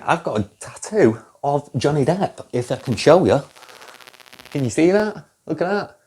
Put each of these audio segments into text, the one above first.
I've got a tattoo of Johnny Depp, if I can show you. Can you see that? Look at that.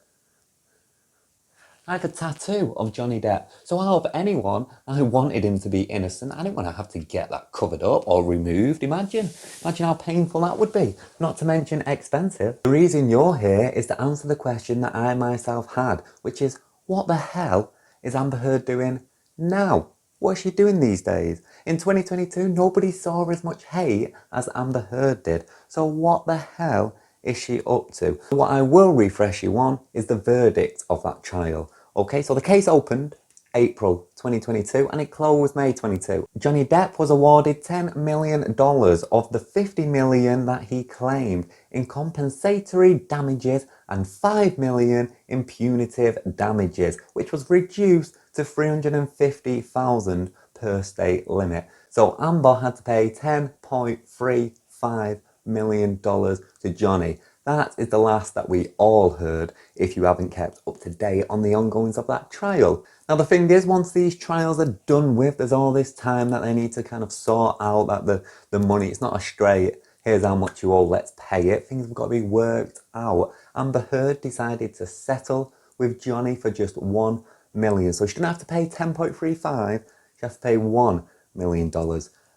I have a tattoo of Johnny Depp. So out of anyone, I wanted him to be innocent. I didn't want to have to get that covered up or removed. Imagine how painful that would be. Not to mention expensive. The reason you're here is to answer the question that I myself had, which is, what the hell is Amber Heard doing now? What is she doing these days? In 2022, nobody saw as much hate as Amber Heard did. So what the hell is she up to? What I will refresh you on is the verdict of that trial. Okay, so the case opened April 2022 and it closed May 22. Johnny Depp was awarded $10 million of the $50 million that he claimed in compensatory damages and $5 million in punitive damages, which was reduced to $350,000 per state limit. So Amber had to pay $10.35 million to Johnny. That is the last that we all heard if you haven't kept up to date on the ongoings of that trial. Now the thing is, once these trials are done with, there's all this time that they need to kind of sort out that the money, it's not a straight, here's how much you owe, let's pay it. Things have got to be worked out. Amber Heard decided to settle with Johnny for just $1 million. So she didn't have to pay 10.35, she has to pay $1 million.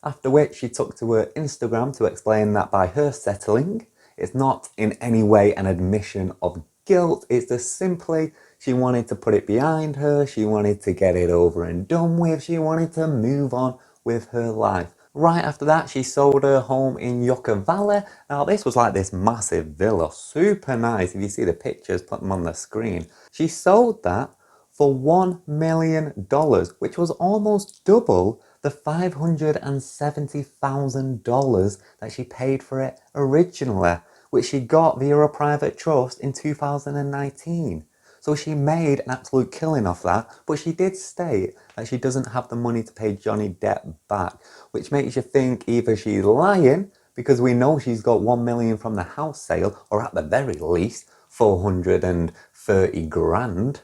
After which she took to her Instagram to explain that by her settling, it's not in any way an admission of guilt. It's just simply she wanted to put it behind her. She wanted to get it over and done with. She wanted to move on with her life. Right after that, she sold her home in Yucca Valley. Now, this was like this massive villa, super nice. If you see the pictures, put them on the screen. She sold that for $1 million, which was almost double the $570,000 that she paid for it originally, which she got via a private trust in 2019. So she made an absolute killing off that, but she did state that she doesn't have the money to pay Johnny Depp back, which makes you think either she's lying, because we know she's got $1 million from the house sale, or at the very least 430 grand,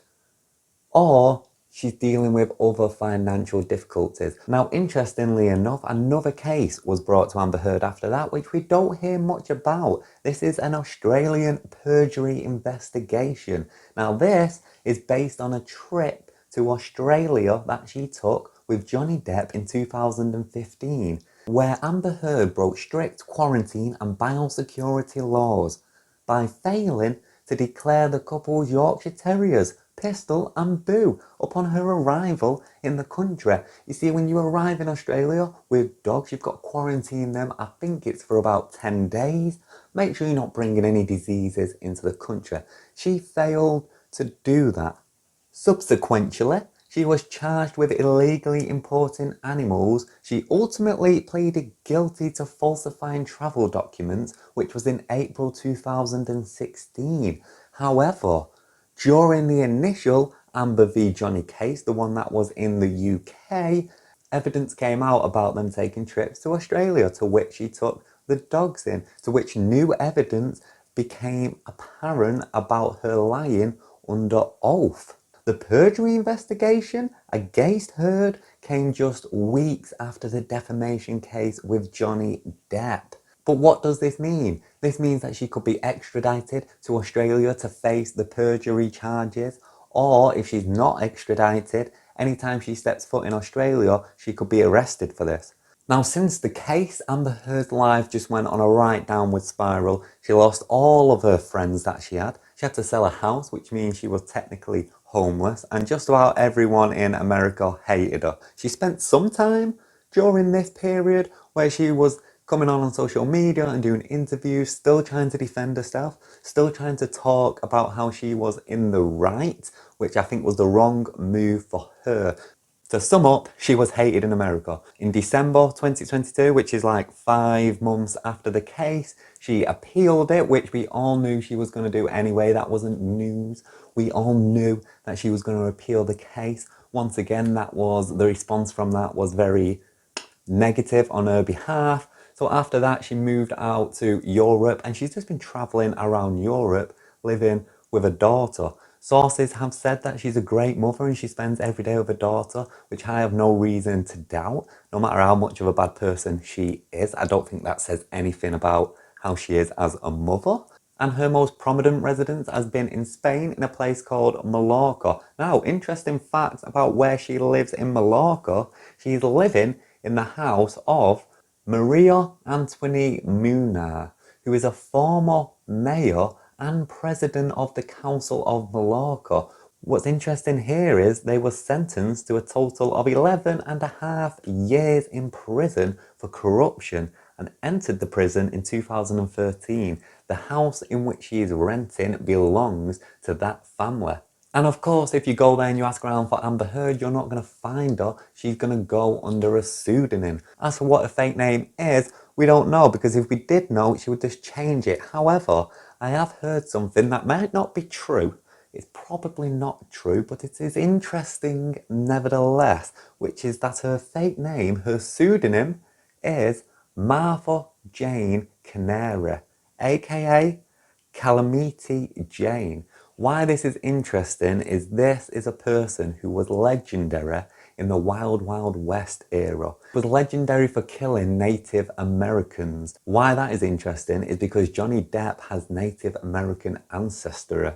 or she's dealing with other financial difficulties. Now, interestingly enough, another case was brought to Amber Heard after that, which we don't hear much about. This is an Australian perjury investigation. Now, this is based on a trip to Australia that she took with Johnny Depp in 2015, where Amber Heard broke strict quarantine and biosecurity laws by failing to declare the couple's Yorkshire Terriers, Pistol and Boo, upon her arrival in the country. You see, when you arrive in Australia with dogs, you've got to quarantine them. I think it's for about 10 days. Make sure you're not bringing any diseases into the country. She failed to do that. Subsequently, she was charged with illegally importing animals. She ultimately pleaded guilty to falsifying travel documents, which was in April 2016. However, during the initial Amber v Johnny case, the one that was in the UK, evidence came out about them taking trips to Australia, to which she took the dogs in, to which new evidence became apparent about her lying under oath. The perjury investigation against Heard came just weeks after the defamation case with Johnny Depp. But what does this mean? This means that she could be extradited to Australia to face the perjury charges, or if she's not extradited, anytime she steps foot in Australia, she could be arrested for this. Now, since the case, Amber Heard's life just went on a right downward spiral. She lost all of her friends that she had. She had to sell a house, which means she was technically homeless, and just about everyone in America hated her. She spent some time during this period where she was coming on social media and doing interviews, still trying to defend herself, still trying to talk about how she was in the right, which I think was the wrong move for her. To sum up, she was hated in America. In December 2022, which is like 5 months after the case, she appealed it, which we all knew she was going to do anyway. That wasn't news. We all knew that she was going to appeal the case. Once again, the response from that was very negative on her behalf. So after that, she moved out to Europe, and she's just been traveling around Europe, living with a daughter. Sources have said that she's a great mother and she spends every day with her daughter, which I have no reason to doubt. No matter how much of a bad person she is, I don't think that says anything about how she is as a mother. And her most prominent residence has been in Spain in a place called Mallorca. Now, interesting facts about where she lives in Mallorca. She's living in the house of Maria Antoine Munar, who is a former mayor and president of the Council of Mallorca. What's interesting here is they were sentenced to a total of 11 and a half years in prison for corruption and entered the prison in 2013. The house in which she is renting belongs to that family. And of course, if you go there and you ask around for Amber Heard, you're not going to find her. She's going to go under a pseudonym. As for what a fake name is, we don't know, because if we did know, she would just change it. However, I have heard something that might not be true. It's probably not true, but it is interesting nevertheless, which is that her fake name, her pseudonym, is Martha Jane Canary, aka Calamity Jane. Why this is interesting is this is a person who was legendary in the Wild Wild West era. Was legendary for killing Native Americans. Why that is interesting is because Johnny Depp has Native American ancestry.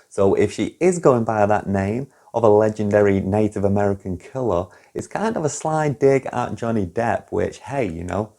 So if she is going by that name of a legendary Native American killer, it's kind of a sly dig at Johnny Depp, which, hey, you know,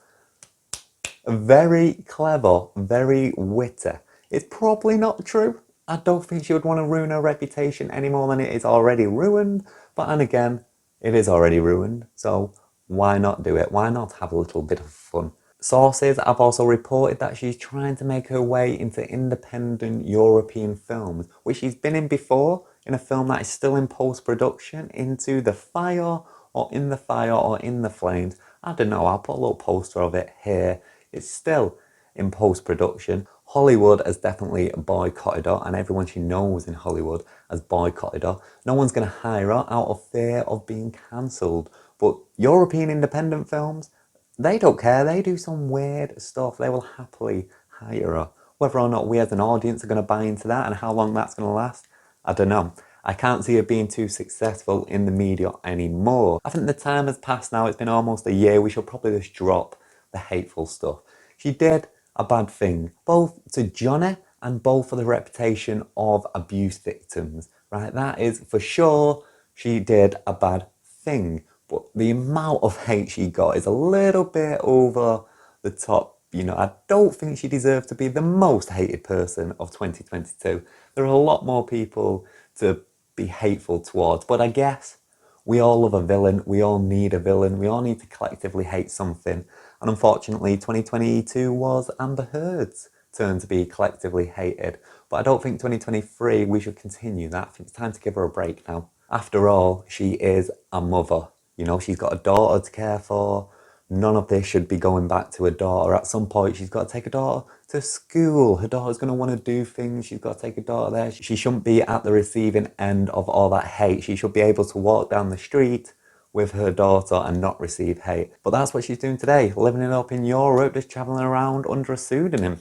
very clever, very witty. It's probably not true. I don't think she would want to ruin her reputation any more than it is already ruined. But then again, it is already ruined. So why not do it? Why not have a little bit of fun? Sources have also reported that she's trying to make her way into independent European films, which she's been in before, in a film that is still in post-production, Into the Fire, or In the Fire, or In the Flames. I don't know, I'll put a little poster of it here. It's still in post-production. Hollywood has definitely boycotted her, and everyone she knows in Hollywood has boycotted her. No one's going to hire her out of fear of being cancelled. But European independent films, they don't care. They do some weird stuff. They will happily hire her. Whether or not we as an audience are going to buy into that and how long that's going to last, I don't know. I can't see her being too successful in the media anymore. I think the time has passed now. It's been almost a year. We should probably just drop the hateful stuff. She did a bad thing, both to Johnny and both for the reputation of abuse victims, right? That is for sure, she did a bad thing. But the amount of hate she got is a little bit over the top. You know, I don't think she deserved to be the most hated person of 2022. There are a lot more people to be hateful towards, but I guess we all love a villain, we all need a villain, we all need to collectively hate something. And unfortunately, 2022 was Amber Heard's turn to be collectively hated. But I don't think 2023 we should continue that. I think it's time to give her a break now. After all, she is a mother. You know, she's got a daughter to care for. None of this should be going back to her daughter. At some point, she's got to take her daughter to school. Her daughter's going to want to do things. She's got to take her daughter there. She shouldn't be at the receiving end of all that hate. She should be able to walk down the street with her daughter and not receive hate. But that's what she's doing today, living it up in Europe, just travelling around under a pseudonym.